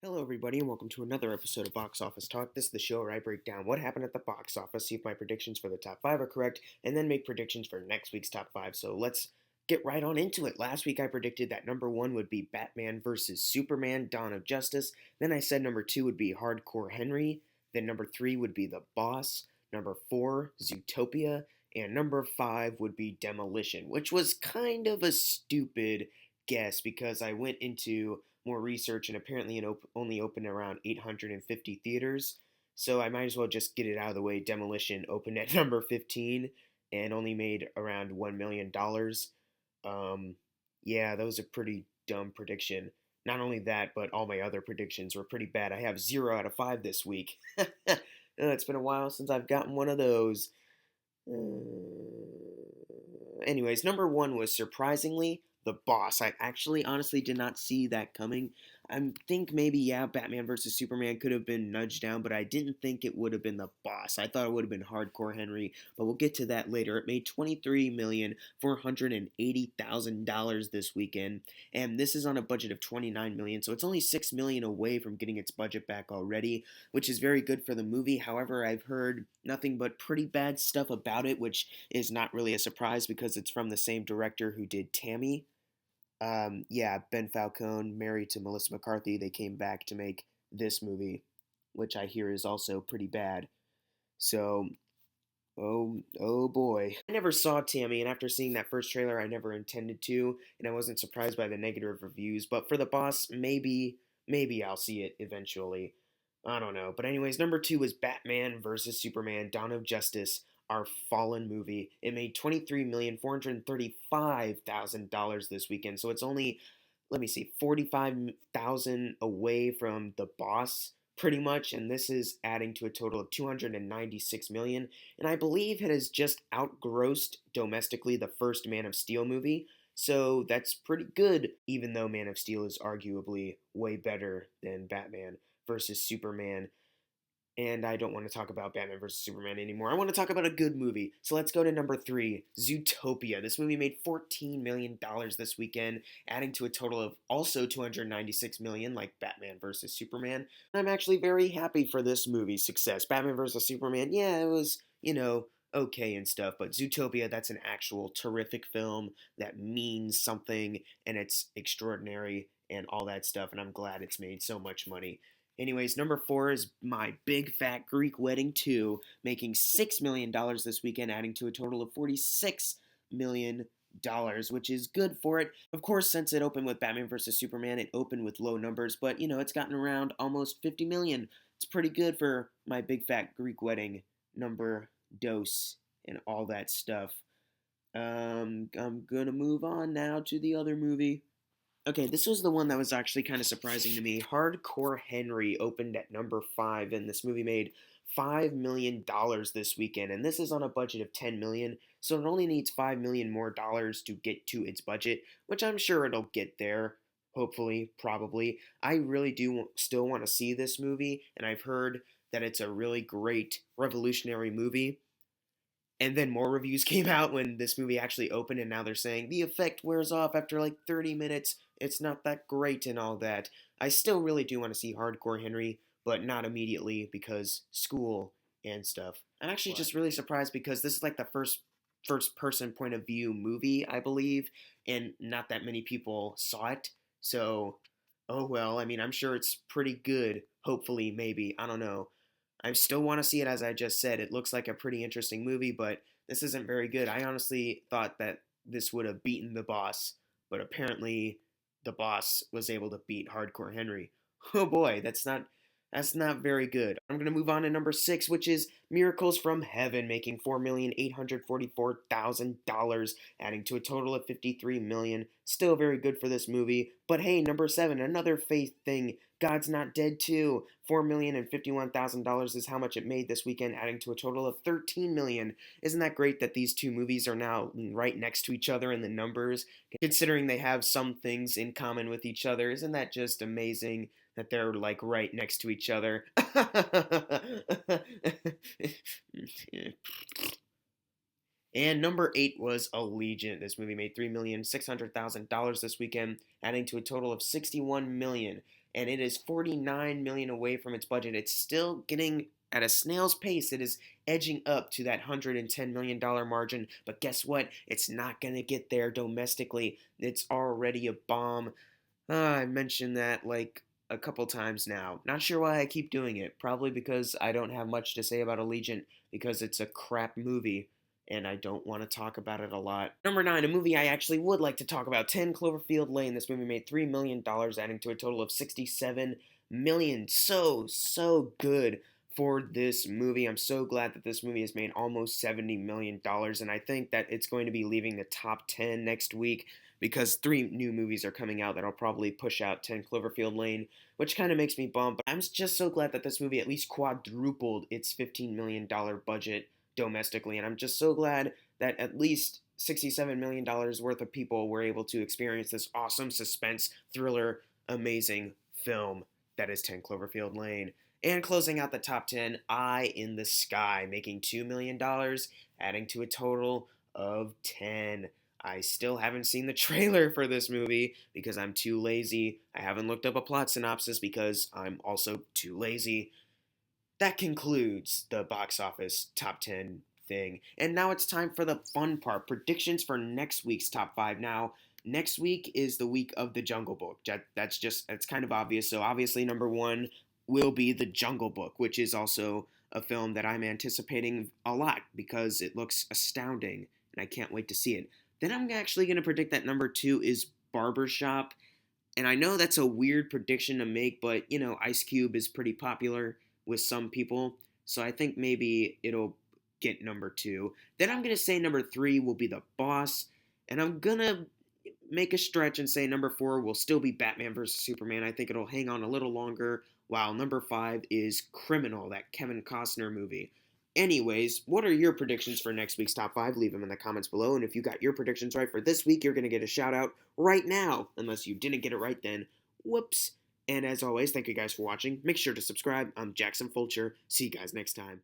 Hello, everybody, and welcome to another episode of Box Office Talk. This is the show where I break down what happened at the box office, see if my predictions for the top five are correct, and then make predictions for next week's top five. So let's get right on into it. Last week I predicted that number one would be Batman vs. Superman Dawn of Justice. Then I said number two would be Hardcore Henry. Then number three would be The Boss. Number four, Zootopia. And number five would be Demolition, which was kind of a stupid guess because I went into more research, and apparently it only opened around 850 theaters. So I might as well just get it out of the way. Demolition opened at number 15 and only made around $1 million. Um, yeah, that was a pretty dumb prediction. Not only that, but all my other predictions were pretty bad. I have 0 out of 5 this week. It's been a while since I've gotten one of those. Anyways, number one was surprisingly The Boss. I actually honestly did not see that coming. I think maybe, yeah, Batman vs. Superman could have been nudged down, but I didn't think it would have been The Boss. I thought it would have been Hardcore Henry, but we'll get to that later. It made $23,480,000 this weekend, and this is on a budget of $29 million, so it's only $6 million away from getting its budget back already, which is very good for the movie. However, I've heard nothing but pretty bad stuff about it, which is not really a surprise because it's from the same director who did Tammy. Yeah, Ben Falcone, married to Melissa McCarthy, they came back to make this movie, which I hear is also pretty bad. So, oh boy. I never saw Tammy, and after seeing that first trailer, I never intended to, and I wasn't surprised by the negative reviews. But for The Boss, maybe I'll see it eventually. I don't know. But anyways, number two was Batman vs. Superman: Dawn of Justice, our Fallen movie. It made $23,435,000 this weekend. So it's only, let me see, 45,000 away from The Boss, pretty much, and this is adding to a total of 296 million. And I believe it has just outgrossed domestically the first Man of Steel movie. So that's pretty good, even though Man of Steel is arguably way better than Batman versus Superman. And I don't want to talk about Batman vs. Superman anymore. I want to talk about a good movie. So let's go to number three, Zootopia. This movie made $14 million this weekend, adding to a total of also 296 million, like Batman vs. Superman. I'm actually very happy for this movie's success. Batman vs. Superman, yeah, it was, okay and stuff, but Zootopia, that's an actual terrific film that means something, and it's extraordinary and all that stuff, and I'm glad it's made so much money. Anyways, number four is My Big Fat Greek Wedding 2, making $6 million this weekend, adding to a total of $46 million, which is good for it. Of course, since it opened with Batman vs. Superman, it opened with low numbers, but, it's gotten around almost 50 million. It's pretty good for My Big Fat Greek Wedding, number dose, and all that stuff. I'm gonna move on now to the other movie. Okay, this was the one that was actually kind of surprising to me. Hardcore Henry opened at number five, and this movie made $5 million this weekend, and this is on a budget of 10 million, so it only needs 5 million more dollars to get to its budget, which I'm sure it'll get there. Hopefully, probably. I really do still want to see this movie, and I've heard that it's a really great revolutionary movie. And then more reviews came out when this movie actually opened, and now they're saying the effect wears off after like 30 minutes. It's not that great and all that. I still really do want to see Hardcore Henry, but not immediately because school and stuff. I'm actually just really surprised because this is like the first person point of view movie, I believe, and not that many people saw it. So, oh well, I mean, I'm sure it's pretty good. Hopefully, maybe. I don't know. I still want to see it, as I just said. It looks like a pretty interesting movie, but this isn't very good. I honestly thought that this would have beaten The Boss, but apparently The Boss was able to beat Hardcore Henry. Oh boy, that's not very good. I'm going to move on to number six, which is Miracles from Heaven, making $4,844,000, adding to a total of 53 million. Still very good for this movie. But hey, number seven, another faith thing. God's Not Dead 2. $4,051,000 is how much it made this weekend, adding to a total of 13 million. Isn't that great that these two movies are now right next to each other in the numbers, considering they have some things in common with each other? Isn't that just amazing that they're like right next to each other? And number eight was Allegiant. This movie made $3,600,000 this weekend, adding to a total of 61 million. and it is 49 million away from its budget. It's still getting at a snail's pace. It is edging up to that $110 million margin, but guess what? It's not going to get there domestically. It's already a bomb. I mentioned that like a couple times now. Not sure why I keep doing it. Probably because I don't have much to say about Allegiant because it's a crap movie and I don't want to talk about it a lot. Number 9, a movie I actually would like to talk about, 10 Cloverfield Lane. This movie made $3 million, adding to a total of $67 million. So good for this movie. I'm so glad that this movie has made almost $70 million, and I think that it's going to be leaving the top 10 next week because 3 new movies are coming out that'll probably push out 10 Cloverfield Lane, which kind of makes me bummed. But I'm just so glad that this movie at least quadrupled its $15 million budget domestically, and I'm just so glad that at least $67 million worth of people were able to experience this awesome suspense thriller amazing film that is 10 Cloverfield Lane. And closing out the top 10, Eye in the Sky, making $2 million, adding to a total of 10. I still haven't seen the trailer for this movie because I'm too lazy. I haven't looked up a plot synopsis because I'm also too lazy. That concludes the box office top 10 thing. And now it's time for the fun part, predictions for next week's top 5. Now, next week is the week of the Jungle Book. That's kind of obvious. So obviously number 1 will be the Jungle Book, which is also a film that I'm anticipating a lot because it looks astounding and I can't wait to see it. Then I'm actually going to predict that number 2 is Barbershop. And I know that's a weird prediction to make, but you know, Ice Cube is pretty popular with some people. So I think maybe it'll get number 2. Then I'm going to say number 3 will be The Boss. And I'm going to make a stretch and say number 4 will still be Batman vs. Superman. I think it'll hang on a little longer, while number 5 is Criminal, that Kevin Costner movie. Anyways, what are your predictions for next week's top 5? Leave them in the comments below. And if you got your predictions right for this week, you're going to get a shout out right now. Unless you didn't get it right then. Whoops. And as always, thank you guys for watching. Make sure to subscribe. I'm Jackson Fulcher. See you guys next time.